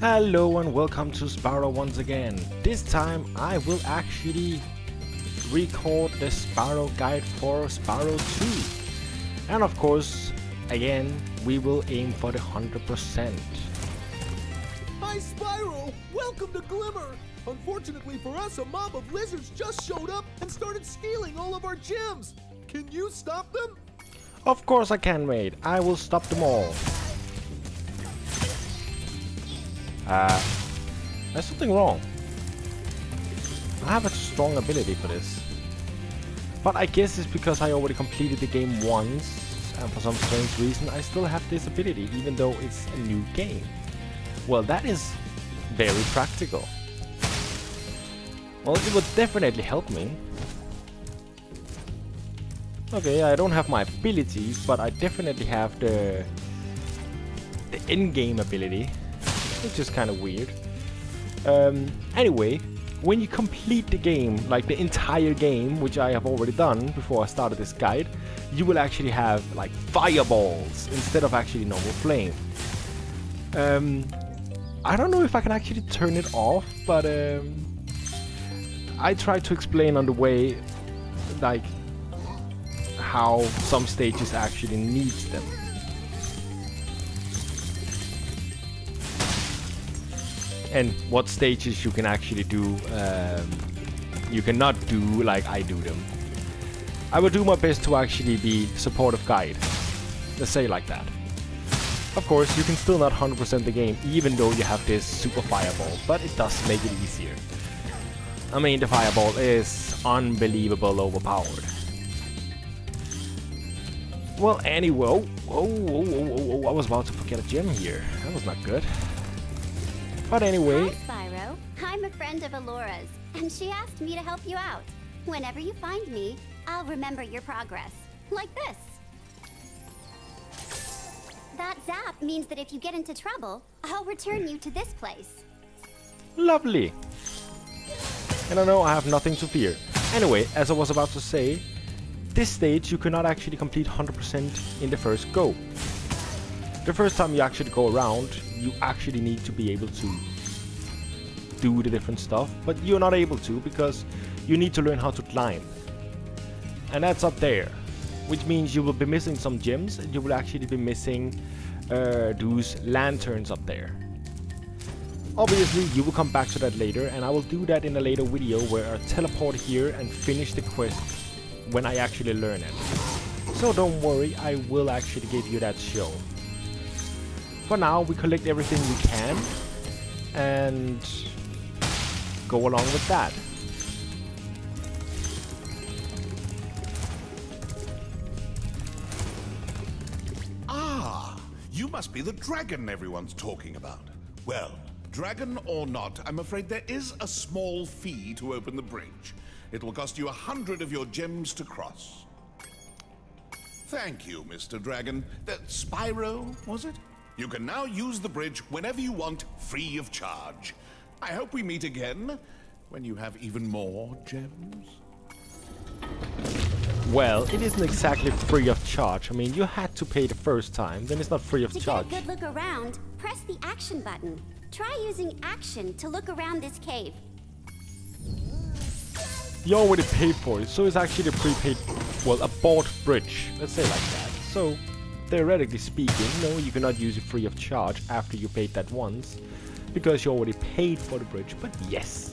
Hello and welcome to Spyro once again. This time I will actually record the Spyro guide for Spyro 2. And of course, again, we will aim for the 100%. Hi Spyro! Welcome to Glimmer! Unfortunately for us, a mob of lizards just showed up and started stealing all of our gems! Can you stop them? Of course I can, mate. I will stop them all. There's something wrong. I have a strong ability for this. But I guess it's because I already completed the game once, and for some strange reason I still have this ability, even though it's a new game. Well, that is very practical. Well, it would definitely help me. Okay, I don't have my abilities, but I definitely have the in-game ability, which is kind of weird. Anyway, when you complete the game, like the entire game, which I have already done before I started this guide, you will actually have like fireballs instead of actually normal flame. I don't know if I can actually turn it off, but I tried to explain on the way, like how some stages actually needs them. And what stages you can actually do, you cannot do like I do them. I will do my best to actually be supportive guide. Let's say like that. Of course, you can still not 100% the game, even though you have this super fireball, but it does make it easier. I mean, the fireball is unbelievable overpowered. Well, anyway, I was about to forget a gem here. That was not good. But anyway... Hi, Spyro. I'm a friend of Alora's, and she asked me to help you out. Whenever you find me, I'll remember your progress. Like this. That zap means that if you get into trouble, I'll return you to this place. Lovely. And I know I have nothing to fear. Anyway, as I was about to say, this stage you cannot actually complete 100% in the first go. The first time you actually go around, you actually need to be able to do the different stuff, but you're not able to because you need to learn how to climb. And that's up there, which means you will be missing some gems and you will actually be missing those lanterns up there. Obviously, you will come back to that later, and I will do that in a later video where I teleport here and finish the quest when I actually learn it. So don't worry, I will actually give you that show. For now, we collect everything we can and go along with that. Ah, you must be the dragon everyone's talking about. Well, dragon or not, I'm afraid there is a small fee to open the bridge. It will cost you 100 of your gems to cross. Thank you, Mr. Dragon. Spyro, was it? You can now use the bridge whenever you want, free of charge. I hope we meet again, when you have even more gems. Well, it isn't exactly free of charge. I mean, you had to pay the first time, then it's not free of charge. To get a good look around, press the action button. Try using action to look around this cave. You already paid for it, so it's actually a prepaid, well, a bought bridge. Let's say like that. So, theoretically speaking, no, you cannot use it free of charge after you paid that once, because you already paid for the bridge. But yes,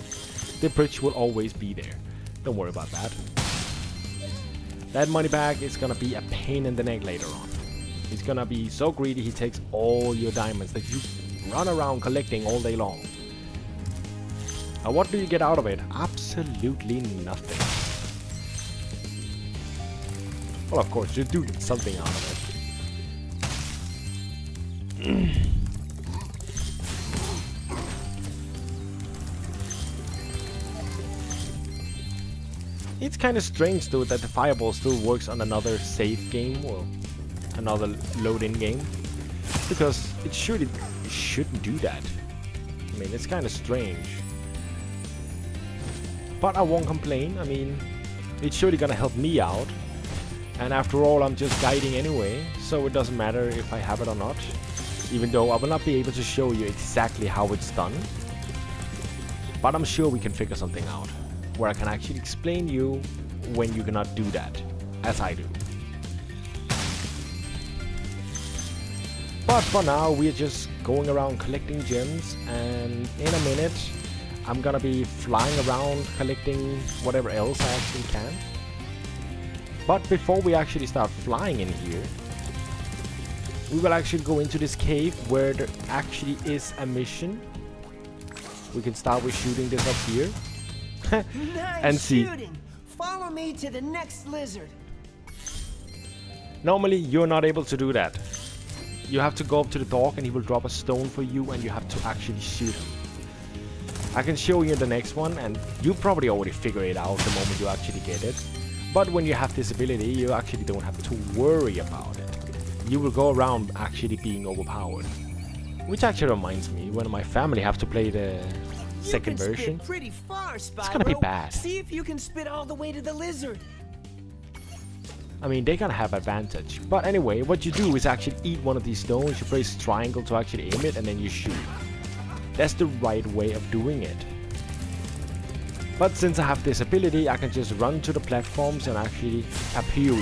the bridge will always be there. Don't worry about that. That money bag is gonna be a pain in the neck later on. He's gonna be so greedy he takes all your diamonds that you run around collecting all day long. Now what do you get out of it? Absolutely nothing. Well, of course, you do get something out of it. It's kind of strange though that the fireball still works on another save game or another load-in game, because it shouldn't do that. I mean, it's kind of strange. But I won't complain. I mean, it's surely gonna help me out. And after all, I'm just guiding anyway, so it doesn't matter if I have it or not. Even though I will not be able to show you exactly how it's done. But I'm sure we can figure something out, where I can actually explain you when you cannot do that, as I do. But for now, we're just going around collecting gems, and in a minute, I'm gonna be flying around collecting whatever else I actually can. But before we actually start flying in here, we will actually go into this cave where there actually is a mission. We can start with shooting this up here. Nice and see. shooting. Follow me to the next lizard. Normally, you're not able to do that. You have to go up to the dog and he will drop a stone for you and you have to actually shoot him. I can show you the next one and you probably already figure it out the moment you actually get it. But when you have this ability, you actually don't have to worry about it. You will go around actually being overpowered. Which actually reminds me, when my family have to play the second version, Spit pretty far, Spyro. it's gonna be bad. See if you can spit all the way to the lizard. I mean, they're gonna have advantage. But anyway, what you do is actually eat one of these stones, you press triangle to actually aim it, and then you shoot. That's the right way of doing it. But since I have this ability, I can just run to the platforms and actually appear.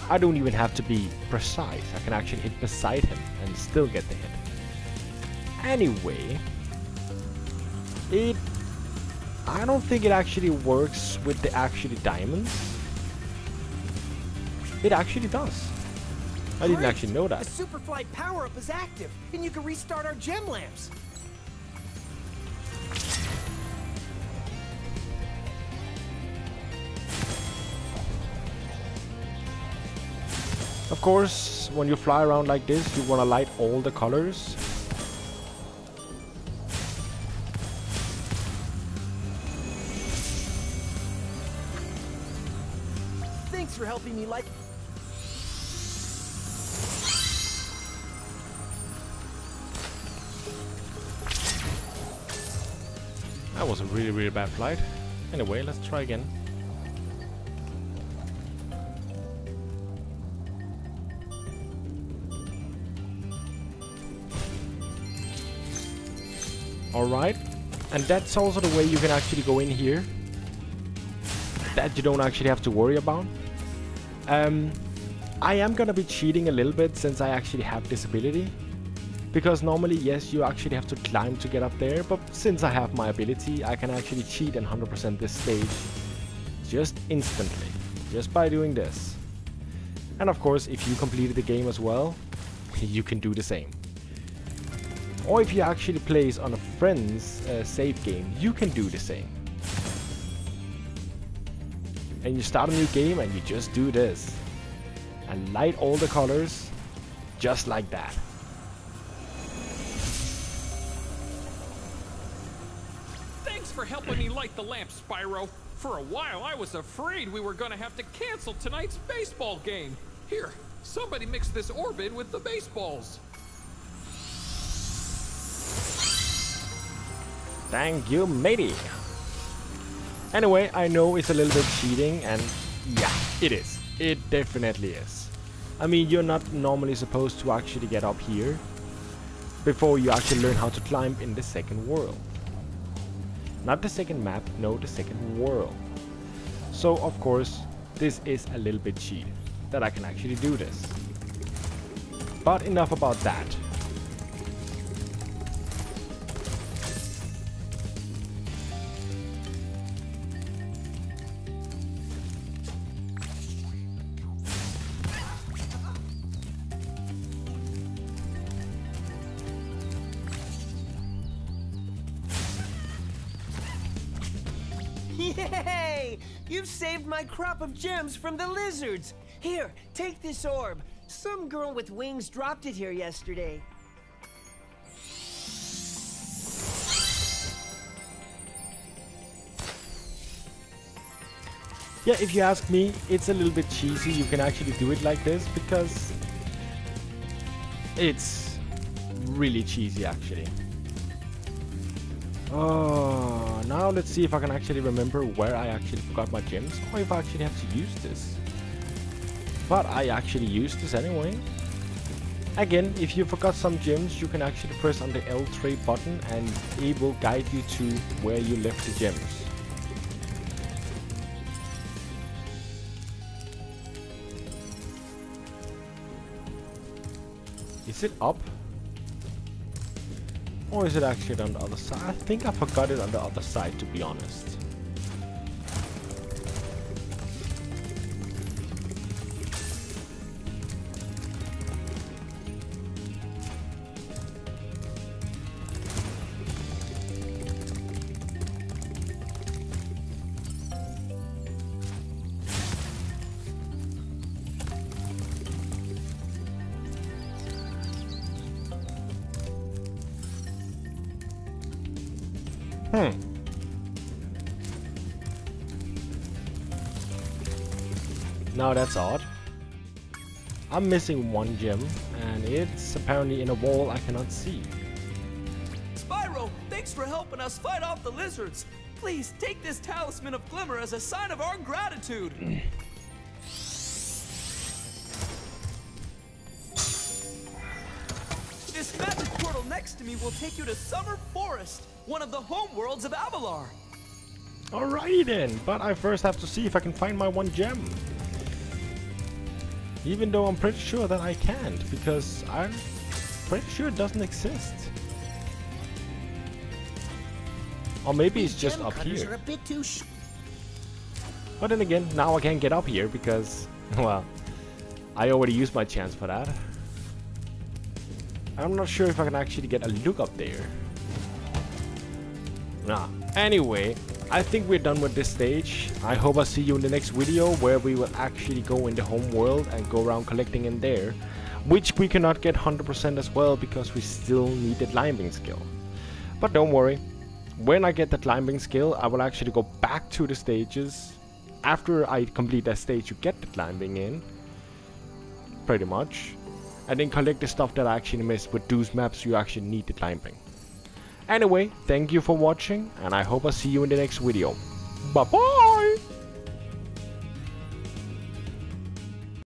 I don't even have to be precise. I can actually hit beside him and still get the hit. Anyway, I don't think it actually works with the actually diamonds. It actually does. I didn't actually know that. The Superfly power-up is active, and you can restart our gem lamps. Of course, when you fly around like this, you want to light all the colors. Thanks for helping me light. That was a really, really bad flight. Anyway, let's try again. Alright, and that's also the way you can actually go in here. That you don't actually have to worry about. I am gonna be cheating a little bit since I actually have this ability. Because normally, yes, you actually have to climb to get up there, but since I have my ability, I can actually cheat and 100% this stage just instantly, just by doing this. And of course, if you completed the game as well, you can do the same. Or if you actually plays on a friend's save game, you can do the same. And you start a new game and you just do this. And light all the colors, just like that. Thanks for helping me light the lamp, Spyro. For a while, I was afraid we were gonna have to cancel tonight's baseball game. Here, somebody mix this orbit with the baseballs. Thank you, matey. Anyway, I know it's a little bit cheating, and yeah, it is. It definitely is. I mean, you're not normally supposed to actually get up here before you actually learn how to climb in the second world. Not the second map, no, the second world. So, of course, this is a little bit cheated, that I can actually do this. But enough about that. Yay! You've saved my crop of gems from the lizards. Here, take this orb. Some girl with wings dropped it here yesterday. Yeah, if you ask me, it's a little bit cheesy. You can actually do it like this because it's really cheesy actually. Oh, now let's see if I can actually remember where I actually forgot my gems or if I actually have to use this. But I actually used this anyway. Again, if you forgot some gems, you can actually press on the L3 button and it will guide you to where you left the gems. Is it up? Or is it actually on the other side? I think I forgot it on the other side, to be honest. Now that's odd. I'm missing one gem, and it's apparently in a wall I cannot see. Spyro, thanks for helping us fight off the lizards. Please take this talisman of Glimmer as a sign of our gratitude. This magic portal next to me will take you to Summer Forest, one of the home worlds of Avalar. Alrighty then, but I first have to see if I can find my one gem. Even though I'm pretty sure that I can't, because I'm pretty sure it doesn't exist. Or maybe it's just up here. Are a bit too But then again, now I can't get up here because, well, I already used my chance for that. I'm not sure if I can actually get a look up there. Nah. Anyway, I think we're done with this stage. I hope I see you in the next video where we will actually go in the home world and go around collecting in there. Which we cannot get 100% as well because we still need the climbing skill. But don't worry. When I get the climbing skill, I will actually go back to the stages. After I complete that stage, you get the climbing in. Pretty much. And then collect the stuff that I actually missed with those maps you actually need the climbing. Anyway, thank you for watching, and I hope I see you in the next video. Bye bye!